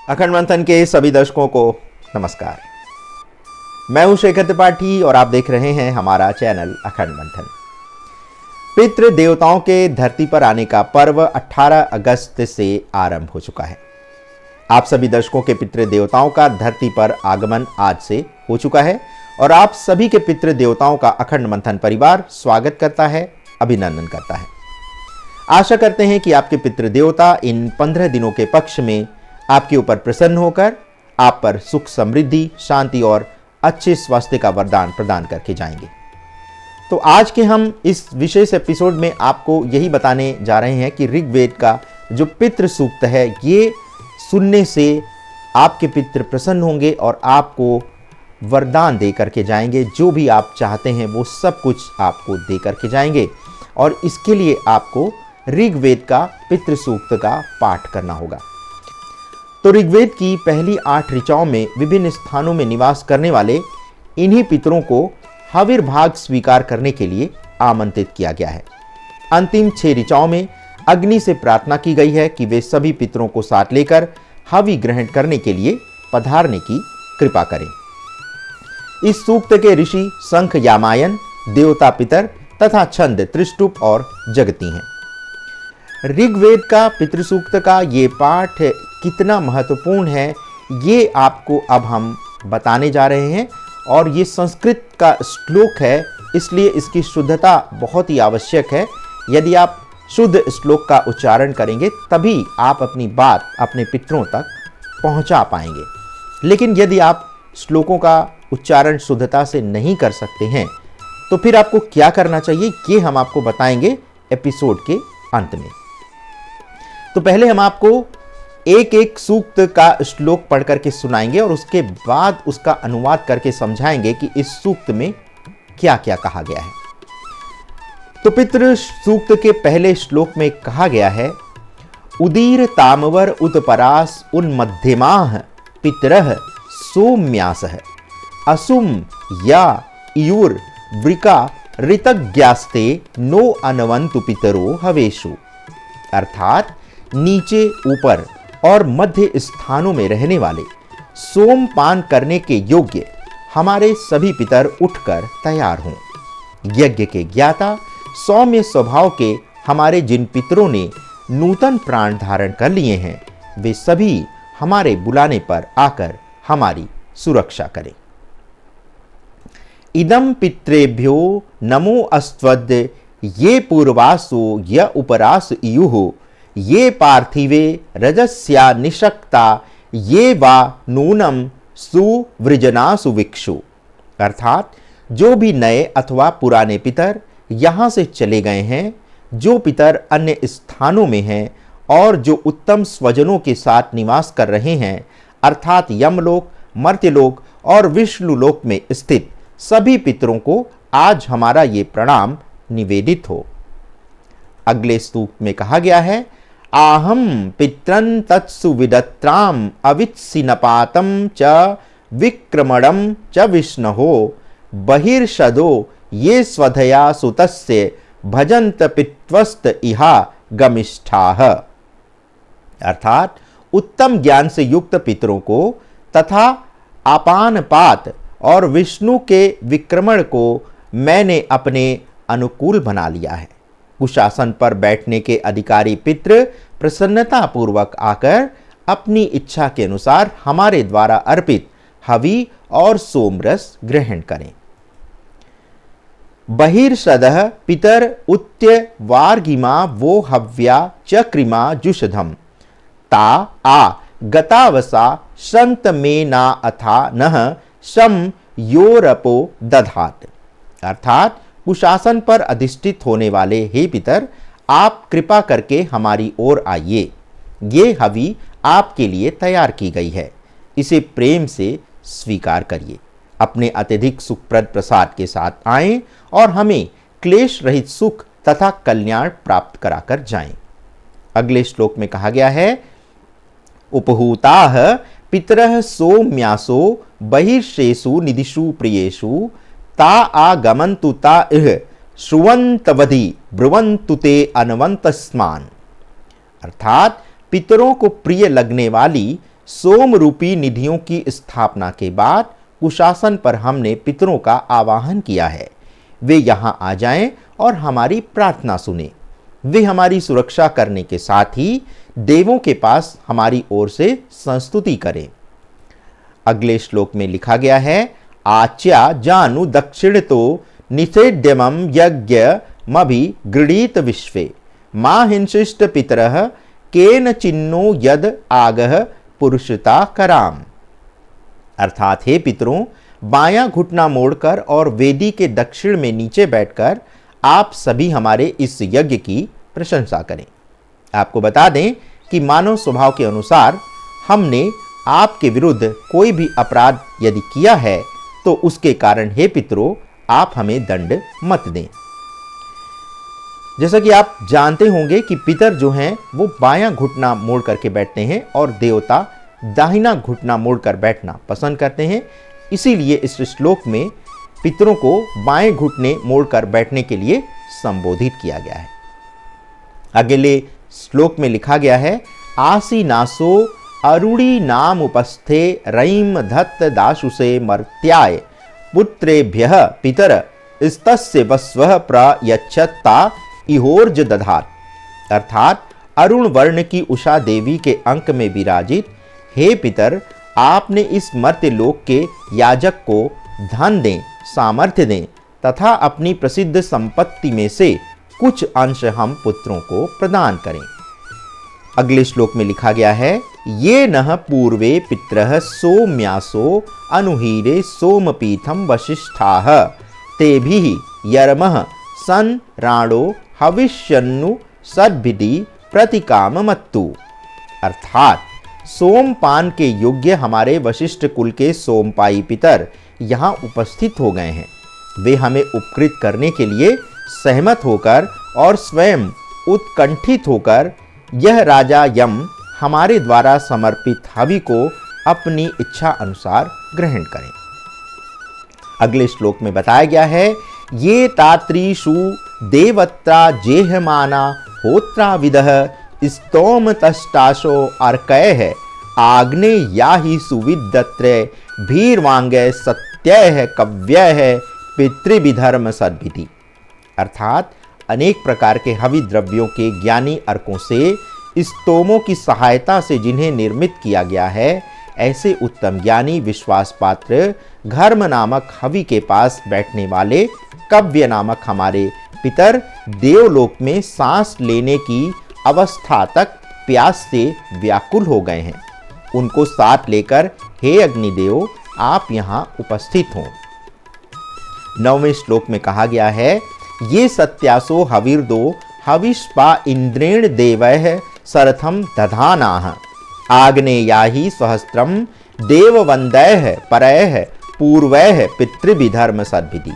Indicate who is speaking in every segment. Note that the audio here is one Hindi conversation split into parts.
Speaker 1: अखंड मंथन के सभी दर्शकों को नमस्कार। मैं हूं शेखर त्रिपाठी और आप देख रहे हैं हमारा चैनल अखंड मंथन। पितृ देवताओं के धरती पर आने का पर्व 18 अगस्त से आरंभ हो चुका है। आप सभी दर्शकों के पितृ देवताओं का धरती पर आगमन आज से हो चुका है और आप सभी के पितृ देवताओं का अखंड मंथन परिवार स्वागत करता है, अभिनंदन करता है। आशा करते हैं कि आपके पितृ देवता इन 15 दिनों के पक्ष में आपके ऊपर प्रसन्न होकर आप पर सुख, समृद्धि, शांति और अच्छे स्वास्थ्य का वरदान प्रदान करके जाएंगे। तो आज के हम इस विशेष एपिसोड में आपको यही बताने जा रहे हैं कि ऋग्वेद का जो पितृ सूक्त है, ये सुनने से आपके पितृ प्रसन्न होंगे और आपको वरदान दे करके जाएंगे। जो भी आप चाहते हैं वो सब कुछ आपको दे करके जाएंगे और इसके लिए आपको ऋग्वेद का पितृ सूक्त का पाठ करना होगा। तो ऋग्वेद की पहली 8 ऋचाओं में विभिन्न स्थानों में निवास करने वाले इन्हीं पितरों को हविर भाग स्वीकार करने के लिए आमंत्रित किया गया है। अंतिम 6 ऋचाओं में अग्नि से प्रार्थना की गई है कि वे सभी पितरों को साथ लेकर हवि ग्रहण करने के लिए पधारने की कृपा करें। इस सूक्त के ऋषि शंख यामायन, देवता पितर तथा छंद त्रिष्टुप और जगती हैं। ऋग्वेद का पितृसूक्त का ये पाठ कितना महत्वपूर्ण है, ये आपको अब हम बताने जा रहे हैं। और ये संस्कृत का श्लोक है, इसलिए इसकी शुद्धता बहुत ही आवश्यक है। यदि आप शुद्ध श्लोक का उच्चारण करेंगे तभी आप अपनी बात अपने पितरों तक पहुंचा पाएंगे। लेकिन यदि आप श्लोकों का उच्चारण शुद्धता से नहीं कर सकते हैं तो फिर आपको क्या करना चाहिए, ये हम आपको बताएंगे एपिसोड के अंत में। तो पहले हम आपको एक एक सूक्त का श्लोक पढ़ करके सुनाएंगे और उसके बाद उसका अनुवाद करके समझाएंगे कि इस सूक्त में क्या क्या कहा गया है। तो पितृ सूक्त के पहले श्लोक में कहा गया है, उदीर तामवर उत्परास उन्मध्यमाः पितरः सोम्यासः असुम या इयुर वृका ऋतज्ञास्ते नो अनवन्तु पितरो हवेषु। अर्थात नीचे, ऊपर और मध्य स्थानों में रहने वाले सोमपान करने के योग्य हमारे सभी पितर उठकर तैयार हों। यज्ञ के ज्ञाता, सौम्य स्वभाव के हमारे जिन पितरों ने नूतन प्राण धारण कर लिए हैं, वे सभी हमारे बुलाने पर आकर हमारी सुरक्षा करें। इदं पितृभ्यो नमो अस्त्वद् ये पूर्वासो य उपरास इयुः ये पार्थिवे रजस्या निशक्ता ये वा नूनम सुवृजनासु विक्षु। अर्थात जो भी नए अथवा पुराने पितर यहाँ से चले गए हैं, जो पितर अन्य स्थानों में हैं और जो उत्तम स्वजनों के साथ निवास कर रहे हैं, अर्थात यमलोक, मर्त्यलोक और विष्णुलोक में स्थित सभी पितरों को आज हमारा ये प्रणाम निवेदित हो। अगले सूक्त में कहा गया है, आहम पित्रं तत्सु विदत्राम अवित्सिनपातं च विक्रमणं च विष्णो बहिर्षदो ये स्वधया सुतस्य भजन्त पित्वस्त इहा गमिष्ठाः। अर्थात उत्तम ज्ञान से युक्त पितरों को तथा आपानपात और विष्णु के विक्रमण को मैंने अपने अनुकूल बना लिया है। कुशासन पर बैठने के अधिकारी पितृ प्रसन्नता पूर्वक आकर अपनी इच्छा के अनुसार हमारे द्वारा अर्पित हवि और सोमरस ग्रहण करें। बहिर्षदः पितर उत्य वार्गिमा वो हव्या चक्रिमा जुषधम ता आ गतावसा संत में ना अथा नह शम योरपो दधात। अर्थात कुशासन पर अधिष्ठित होने वाले हे पितर, आप कृपा करके हमारी ओर आइए। ये हवि आपके लिए तैयार की गई है, इसे प्रेम से स्वीकार करिए। अपने अत्यधिक सुखप्रद प्रसाद के साथ आएं और हमें क्लेश रहित सुख तथा कल्याण प्राप्त कराकर जाएं। अगले श्लोक में कहा गया है, उपहूताः पितरः सोम्यासो बहिर्षेषु निदिषु प्रियेषु ता आगमन्तु ता इह श्रुवन्तवधि ब्रुवन्तु ते अनवन्तस्मान। अर्थात पितरों को प्रिय लगने वाली सोम रूपी निधियों की स्थापना के बाद कुशासन पर हमने पितरों का आवाहन किया है। वे यहां आ जाएं और हमारी प्रार्थना सुने। वे हमारी सुरक्षा करने के साथ ही देवों के पास हमारी ओर से संस्तुति करें। अगले श्लोक में लिखा गया है, आच्या जानु दक्षिण तो निषेध्यमं यज्ञ मभि गृणीत विश्वे मां हिंसिष्ट पितरः केन चिन्नो यद आगह पुरुषता कराम। अर्थात हे पितरों, बायां घुटना मोड़कर और वेदी के दक्षिण में नीचे बैठकर आप सभी हमारे इस यज्ञ की प्रशंसा करें। आपको बता दें कि मानव स्वभाव के अनुसार हमने आपके विरुद्ध कोई भी अपराध यदि किया है तो उसके कारण हे पितरों, आप हमें दंड मत दें। जैसा कि आप जानते होंगे कि पितर जो हैं वो बायां घुटना मोड़ करके बैठते हैं और देवता दाहिना घुटना मोड़कर बैठना पसंद करते हैं। इसीलिए इस श्लोक में पितरों को बाएं घुटने मोड़कर बैठने के लिए संबोधित किया गया है। अगले श्लोक में लिखा गया है, आसीनासो अरुणी नाम उपस्थे रईम धत्त दाशुषे मर्त्याय पुत्रेभ्यः पितर स्तस्य वस्वः प्रयच्छत्ता इहोर्ज दधात। अर्थात अरुण वर्ण की उषा देवी के अंक में विराजित हे पितर, आपने इस मर्त्य लोक के याजक को धन दें, सामर्थ्य दें तथा अपनी प्रसिद्ध संपत्ति में से कुछ अंश हम पुत्रों को प्रदान करें। अगले श्लोक में लिखा गया है, ये नः पूर्वे पितरः सोम्यासो अनुहीरे सोमपीठम वशिष्ठाः तेभिः यरमः सन राणो हविष्यन्नु सद्भिधि प्रतिकाममत्तु। अर्थात सोमपान के योग्य हमारे वशिष्ठ कुल के सोमपाई पितर यहाँ उपस्थित हो गए हैं। वे हमें उपकृत करने के लिए सहमत होकर और स्वयं उत्कंठित होकर यह राजा यम हमारे द्वारा समर्पित हवि को अपनी इच्छा अनुसार ग्रहण करें। अगले श्लोक में बताया गया है, ये तात्रीषु देवत्रा जेहमाना होत्रा विदः स्तोम तष्टाशो अर्कय आग्ने याहि सुविदत्रे भीरवांगय सत्यय कव्यय पितृविधर्म सद्भिति। अर्थात अनेक प्रकार के हवि द्रव्यों के ज्ञानी अर्कों से स्तोमों की सहायता से जिन्हें निर्मित किया गया है, ऐसे उत्तम ज्ञानी विश्वास पात्र घर्म नामक हवि के पास बैठने वाले कव्य नामक हमारे पितर देवलोक में सांस लेने की अवस्था तक प्यास से व्याकुल हो गए हैं। उनको साथ लेकर हे अग्निदेव, आप यहाँ उपस्थित हों। 9वें श्लोक में कहा गया है, ये सत्यासो हविर्दो हविष्पा इंद्रेण देवैः सरथम दधानाः आग्नेयाहि सहस्त्रम देववंदैः परैः पूर्वैः पितृविधर्म सद्भिति।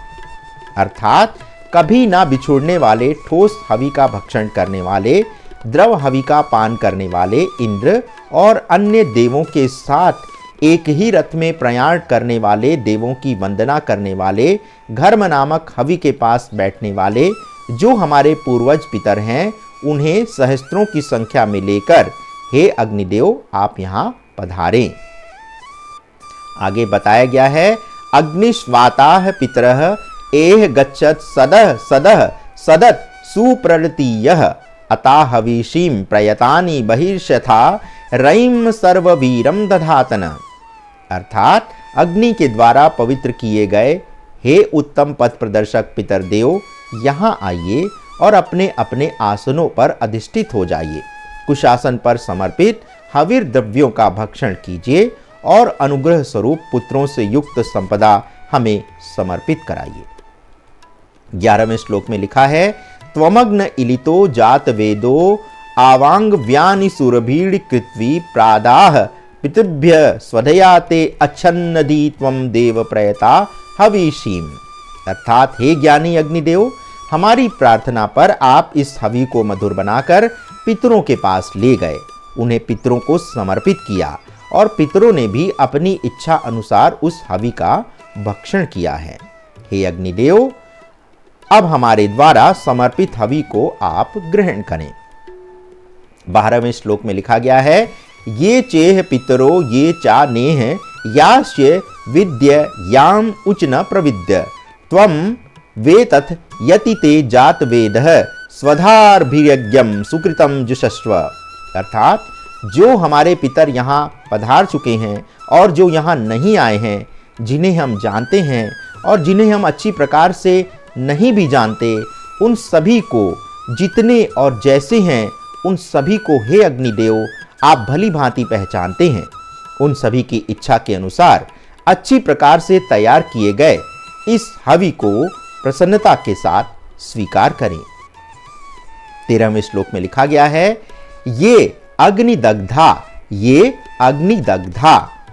Speaker 1: अर्थात कभी ना बिछोड़ने वाले ठोस हवि का भक्षण करने वाले, द्रव हवि का पान करने वाले इंद्र और अन्य देवों के साथ एक ही रथ में प्रयाण करने वाले देवों की वंदना करने वाले घर्म नामक हवि के पास बैठने वाले जो हमारे पूर्वज पितर हैं, उन्हें सहस्त्रों की संख्या में लेकर हे अग्निदेव, आप यहाँ पधारें। आगे बताया गया है, अग्निश्वाताः पितरः एह गच्छत सदः सदः सदत सुप्रतीयः अताहविषीं प्रयतानि बहिर्षथा रईम सर्ववीरम दधातन। अर्थात अग्नि के द्वारा पवित्र किए गए हे उत्तम पथ प्रदर्शक पितर देव, यहाँ आइए और अपने अपने आसनों पर अधिष्ठित हो जाइए। कुशासन पर समर्पित हविर द्रव्यों का भक्षण कीजिए और अनुग्रह स्वरूप पुत्रों से युक्त संपदा हमें समर्पित कराइए। 11वें श्लोक में लिखा है, त्वमग्न इलितो जात वेदो आवांग व्यानि सुरभीड़ कृत्वी प्रादाह पितृभ्य स्वधयाते अच्छन्नदी त्वम देव प्रयता हविषीम। अर्थात हे ज्ञानी अग्निदेव, हमारी प्रार्थना पर आप इस हवि को मधुर बनाकर पितरों के पास ले गए, उन्हें पितरों को समर्पित किया और पितरों ने भी अपनी इच्छा अनुसार उस हवि का भक्षण किया है। हे अग्निदेव, अब हमारे द्वारा समर्पित हवि को आप ग्रहण करें। 12वें श्लोक में लिखा गया है, ये चेह पितरो ये चा नेह यास्य विद्य याम उच न प्रविद्य त्वम वेतथ यति ते जात वेदः स्वधार्भियज्ञम सुकृतम जुषस्व। अर्थात जो हमारे पितर यहाँ पधार चुके हैं और जो यहाँ नहीं आए हैं, जिन्हें हम जानते हैं और जिन्हें हम अच्छी प्रकार से नहीं भी जानते, उन सभी को जितने और जैसे हैं उन सभी को हे अग्निदेव आप भली भांति पहचानते हैं। उन सभी की इच्छा के अनुसार अच्छी प्रकार से तैयार किए गए इस हवि को प्रसन्नता के साथ स्वीकार करें। 13वें श्लोक में लिखा गया है, ये अग्निदग्धा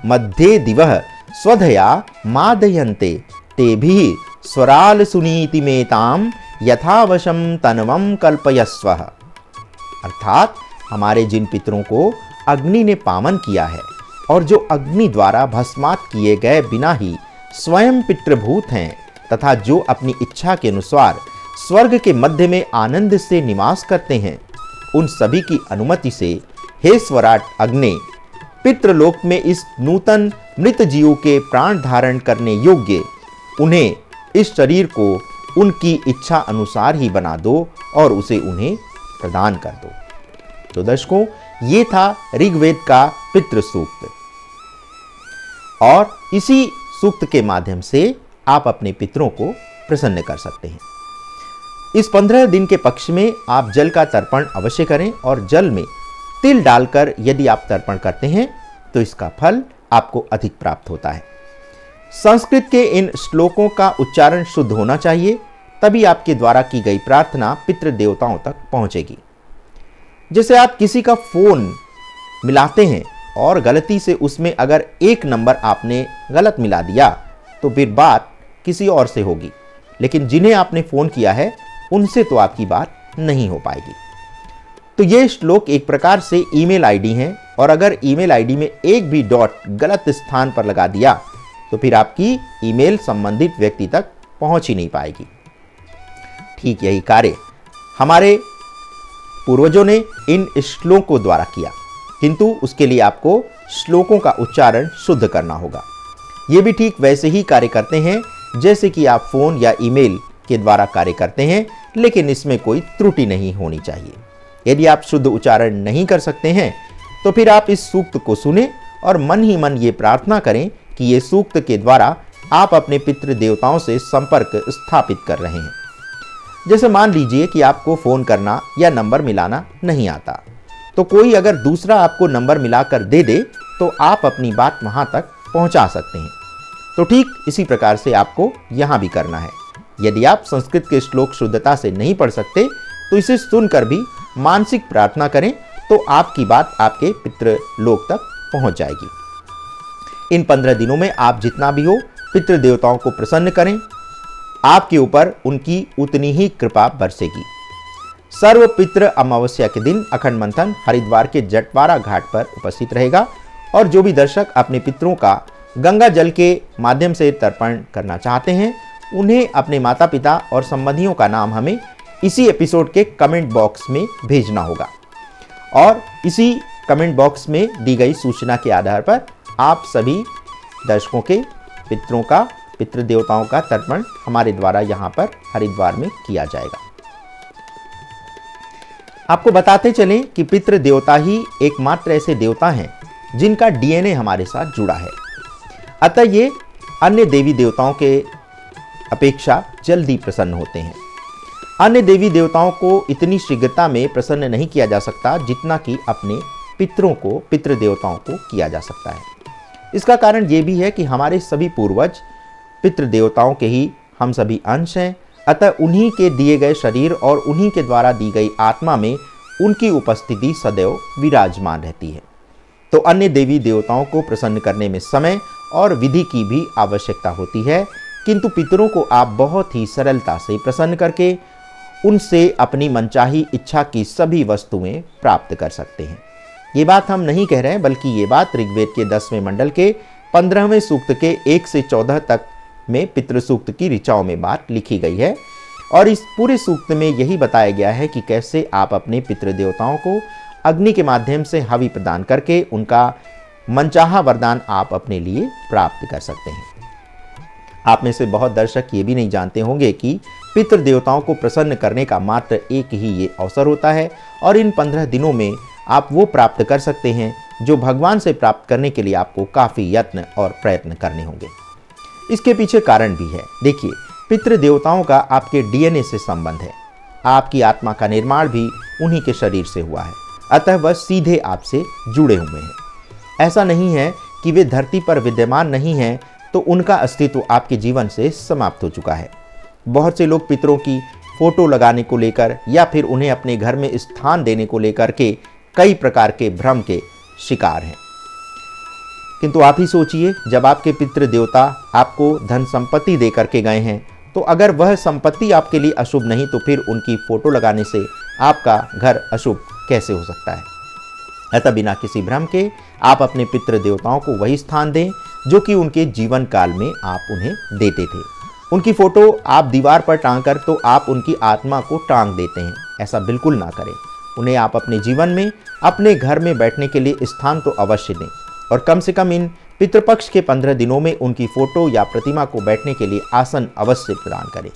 Speaker 1: मध्ये दिवः स्वधया मादयन्ते तेभिः स्वराल सुनीति मेताम यथावशम तनवम कल्पयस्व। अर्थात हमारे जिन पितरों को अग्नि ने पावन किया है और जो अग्नि द्वारा भस्मात किए गए बिना ही स्वयं पितृभूत हैं तथा जो अपनी इच्छा के अनुसार स्वर्ग के मध्य में आनंद से निवास करते हैं, उन सभी की अनुमति से हे स्वराट अग्नि, पितृलोक में इस नूतन मृत जीवों के प्राण धारण करने योग्य उन्हें इस शरीर को उनकी इच्छा अनुसार ही बना दो और उसे उन्हें प्रदान कर दो। तो दर्शकों, ये था ऋग्वेद का पितृ सूक्त और इसी सूक्त के माध्यम से आप अपने पितरों को प्रसन्न कर सकते हैं। इस 15 दिन के पक्ष में आप जल का तर्पण अवश्य करें और जल में तिल डालकर यदि आप तर्पण करते हैं तो इसका फल आपको अधिक प्राप्त होता है। संस्कृत के इन श्लोकों का उच्चारण शुद्ध होना चाहिए, तभी आपके द्वारा की गई प्रार्थना पितृ देवताओं तक पहुंचेगी। जैसे आप किसी का फोन मिलाते हैं और गलती से उसमें अगर एक नंबर आपने गलत मिला दिया तो फिर बात किसी और से होगी, लेकिन जिन्हें आपने फोन किया है उनसे तो आपकी बात नहीं हो पाएगी। तो ये श्लोक एक प्रकार से ईमेल आईडी है और अगर ईमेल आईडी में एक भी डॉट गलत स्थान पर लगा दिया तो फिर आपकी ईमेल संबंधित व्यक्ति तक पहुंच ही नहीं पाएगी। ठीक यही कार्य हमारे पूर्वजों ने इन श्लोकों द्वारा किया, किंतु उसके लिए आपको श्लोकों का उच्चारण शुद्ध करना होगा। ये भी ठीक वैसे ही कार्य करते हैं जैसे कि आप फोन या ईमेल के द्वारा कार्य करते हैं, लेकिन इसमें कोई त्रुटि नहीं होनी चाहिए। यदि आप शुद्ध उच्चारण नहीं कर सकते हैं तो फिर आप इस सूक्त को सुने और मन ही मन ये प्रार्थना करें कि ये सूक्त के द्वारा आप अपने पितृ देवताओं से संपर्क स्थापित कर रहे हैं। जैसे मान लीजिए कि आपको फोन करना या नंबर मिलाना नहीं आता, तो कोई अगर दूसरा आपको नंबर मिलाकर दे दे तो आप अपनी बात वहां तक पहुंचा सकते हैं। तो ठीक इसी प्रकार से आपको यहां भी करना है। यदि आप संस्कृत के श्लोक शुद्धता से नहीं पढ़ सकते तो इसे सुनकर भी मानसिक प्रार्थना करें तो आपकी बात आपके पितृ लोक तक पहुंच जाएगी। इन 15 दिनों में आप जितना भी हो पितृ देवताओं को प्रसन्न करें, आपके ऊपर उनकी उतनी ही कृपा बरसेगी। सर्व पितृ अमावस्या के दिन अखंड मंथन हरिद्वार के जटवारा घाट पर उपस्थित रहेगा और जो भी दर्शक अपने पितरों का गंगा जल के माध्यम से तर्पण करना चाहते हैं उन्हें अपने माता पिता और संबंधियों का नाम हमें इसी एपिसोड के कमेंट बॉक्स में भेजना होगा और इसी कमेंट बॉक्स में दी गई सूचना के आधार पर आप सभी दर्शकों के पितरों का पितृ देवताओं का तर्पण हमारे द्वारा यहाँ पर हरिद्वार में किया जाएगा। आपको बताते चलें कि पितृ देवता ही एकमात्र ऐसे देवता हैं जिनका डीएनए हमारे साथ जुड़ा है, अतः ये अन्य देवी देवताओं के अपेक्षा जल्दी प्रसन्न होते हैं। अन्य देवी देवताओं को इतनी शीघ्रता में प्रसन्न नहीं किया जा सकता जितना कि अपने पितरों को पितृ देवताओं को किया जा सकता है। इसका कारण ये भी है कि हमारे सभी पूर्वज पितृ देवताओं के ही हम सभी अंश हैं, अतः उन्हीं के दिए गए शरीर और उन्हीं के द्वारा दी गई आत्मा में उनकी उपस्थिति सदैव विराजमान रहती है। तो अन्य देवी देवताओं को प्रसन्न करने में समय और विधि की भी आवश्यकता होती है, किंतु पितरों को आप बहुत ही सरलता से प्रसन्न करके उनसे अपनी मनचाही इच्छा की सभी वस्तुएं प्राप्त कर सकते हैं। ये बात हम नहीं कह रहे हैं, बल्कि ये बात ऋग्वेद के 10वें मंडल के 15वें सूक्त के 1 से 14 तक में पितृ सूक्त की ऋचाओं में बात लिखी गई है और इस पूरे सूक्त में यही बताया गया है कि कैसे आप अपने पितृ देवताओं को अग्नि के माध्यम से हवि प्रदान करके उनका मनचाहा वरदान आप अपने लिए प्राप्त कर सकते हैं। आप में से बहुत दर्शक ये भी नहीं जानते होंगे कि पितृ देवताओं को प्रसन्न करने का मात्र एक ही ये अवसर होता है और इन 15 दिनों में आप वो प्राप्त कर सकते हैं जो भगवान से प्राप्त करने के लिए आपको काफ़ी यत्न और प्रयत्न करने होंगे। इसके पीछे कारण भी है। देखिए, पितृ देवताओं का आपके डीएनए से संबंध है। आपकी आत्मा का निर्माण भी उन्हीं के शरीर से हुआ है, अतः वह सीधे आपसे जुड़े हुए हैं। ऐसा नहीं है कि वे धरती पर विद्यमान नहीं हैं तो उनका अस्तित्व आपके जीवन से समाप्त हो चुका है। बहुत से लोग पितरों की फोटो लगाने को लेकर या फिर उन्हें अपने घर में स्थान देने को लेकर के कई प्रकार के भ्रम के शिकार हैं। किंतु आप ही सोचिए, जब आपके पितृ देवता आपको धन संपत्ति दे करके गए हैं तो अगर वह संपत्ति आपके लिए अशुभ नहीं तो फिर उनकी फोटो लगाने से आपका घर अशुभ कैसे हो सकता है। अतः बिना किसी भ्रम के आप अपने पितृ देवताओं को वही स्थान दें जो कि उनके जीवन काल में आप उन्हें देते थे। उनकी फोटो आप दीवार पर टांग कर तो आप उनकी आत्मा को टांग देते हैं। ऐसा बिल्कुल ना करें। उन्हें आप अपने जीवन में अपने घर में बैठने के लिए स्थान तो अवश्य दें और कम से कम इन पितृपक्ष के 15 दिनों में उनकी फोटो या प्रतिमा को बैठने के लिए आसन अवश्य प्रदान करें।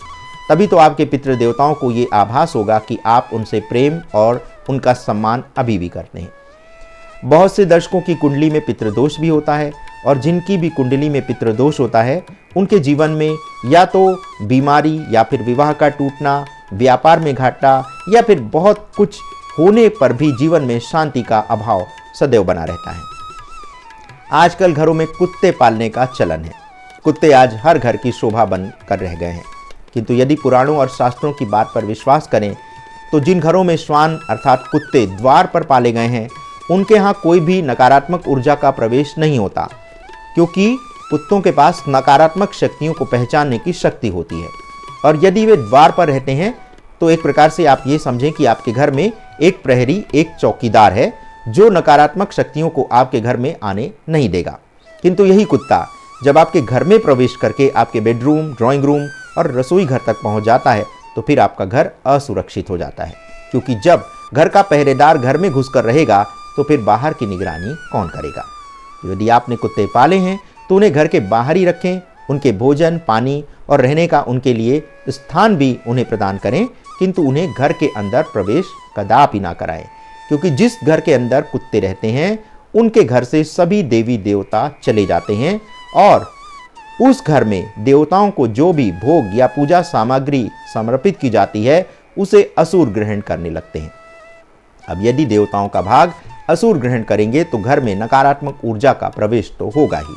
Speaker 1: तभी तो आपके पितृ देवताओं को ये आभास होगा कि आप उनसे प्रेम और उनका सम्मान अभी भी करते हैं। बहुत से दर्शकों की कुंडली में पितृदोष भी होता है और जिनकी भी कुंडली में पितृदोष होता है उनके जीवन में या तो बीमारी या फिर विवाह का टूटना, व्यापार में घाटा या फिर बहुत कुछ होने पर भी जीवन में शांति का अभाव सदैव बना रहता है। आजकल घरों में कुत्ते पालने का चलन है। कुत्ते आज हर घर की शोभा बन कर रह गए हैं। किंतु यदि पुराणों और शास्त्रों की बात पर विश्वास करें तो जिन घरों में श्वान अर्थात कुत्ते द्वार पर पाले गए हैं उनके यहाँ कोई भी नकारात्मक ऊर्जा का प्रवेश नहीं होता, क्योंकि कुत्तों के पास नकारात्मक शक्तियों को पहचानने की शक्ति होती है। और यदि वे द्वार पर रहते हैं तो एक प्रकार से आप ये समझें कि आपके घर में एक प्रहरी, एक चौकीदार है जो नकारात्मक शक्तियों को आपके घर में आने नहीं देगा। किंतु यही कुत्ता जब आपके घर में प्रवेश करके आपके बेडरूम, ड्राइंग रूम और रसोई घर तक पहुंच जाता है तो फिर आपका घर असुरक्षित हो जाता है, क्योंकि जब घर का पहरेदार घर में घुसकर रहेगा तो फिर बाहर की निगरानी कौन करेगा। यदि आपने कुत्ते पाले हैं तो उन्हें घर के बाहर ही रखें। उनके भोजन, पानी और रहने का उनके लिए स्थान भी उन्हें प्रदान करें, किंतु उन्हें घर के अंदर प्रवेश कदापि ना कराएं, क्योंकि जिस घर के अंदर कुत्ते रहते हैं उनके घर से सभी देवी देवता चले जाते हैं और उस घर में देवताओं को जो भी भोग या पूजा सामग्री समर्पित की जाती है उसे असुर ग्रहण करने लगते हैं। अब यदि देवताओं का भाग असुर ग्रहण करेंगे तो घर में नकारात्मक ऊर्जा का प्रवेश तो होगा ही।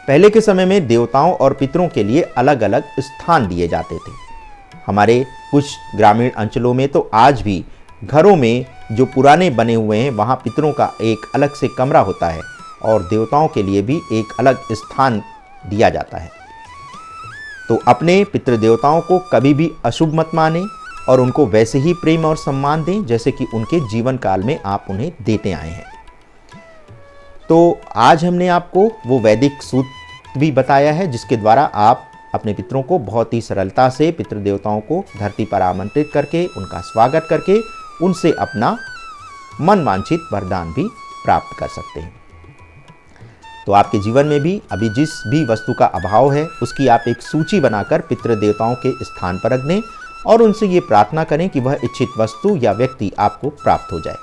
Speaker 1: पहले के समय में देवताओं और पितरों के लिए अलग अलग स्थान दिए जाते थे। हमारे कुछ ग्रामीण अंचलों में तो आज भी घरों में जो पुराने बने हुए हैं वहाँ पितरों का एक अलग से कमरा होता है और देवताओं के लिए भी एक अलग स्थान दिया जाता है। तो अपने पितृ देवताओं को कभी भी अशुभ मत माने और उनको वैसे ही प्रेम और सम्मान दें जैसे कि उनके जीवन काल में आप उन्हें देते आए हैं। तो आज हमने आपको वो वैदिक सूत्र भी बताया है जिसके द्वारा आप अपने पितरों को बहुत ही सरलता से पितृ देवताओं को धरती पर आमंत्रित करके उनका स्वागत करके उनसे अपना मन वांछित वरदान भी प्राप्त कर सकते हैं। तो आपके जीवन में भी अभी जिस भी वस्तु का अभाव है उसकी आप एक सूची बनाकर पितृ देवताओं के स्थान पर रख दें और उनसे ये प्रार्थना करें कि वह इच्छित वस्तु या व्यक्ति आपको प्राप्त हो जाए।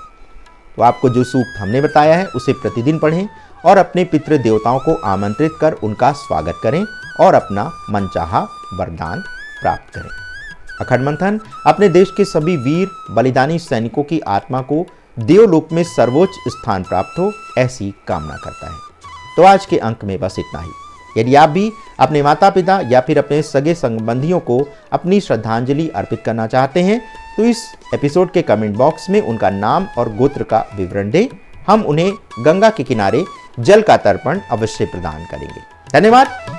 Speaker 1: तो आपको जो सूक्त हमने बताया है उसे प्रतिदिन पढ़ें और अपने पितृ देवताओं को आमंत्रित कर उनका स्वागत करें और अपना मनचाहा वरदान प्राप्त करें। अखंड मंथन अपने देश के सभी वीर बलिदानी सैनिकों की आत्मा को देवलोक में सर्वोच्च स्थान प्राप्त हो ऐसी कामना करता है। तो आज के अंक में बस इतना ही। यदि आप भी अपने माता पिता या फिर अपने सगे संबंधियों को अपनी श्रद्धांजलि अर्पित करना चाहते हैं तो इस एपिसोड के कमेंट बॉक्स में उनका नाम और गोत्र का विवरण दें। हम उन्हें गंगा के किनारे जल का तर्पण अवश्य प्रदान करेंगे। धन्यवाद।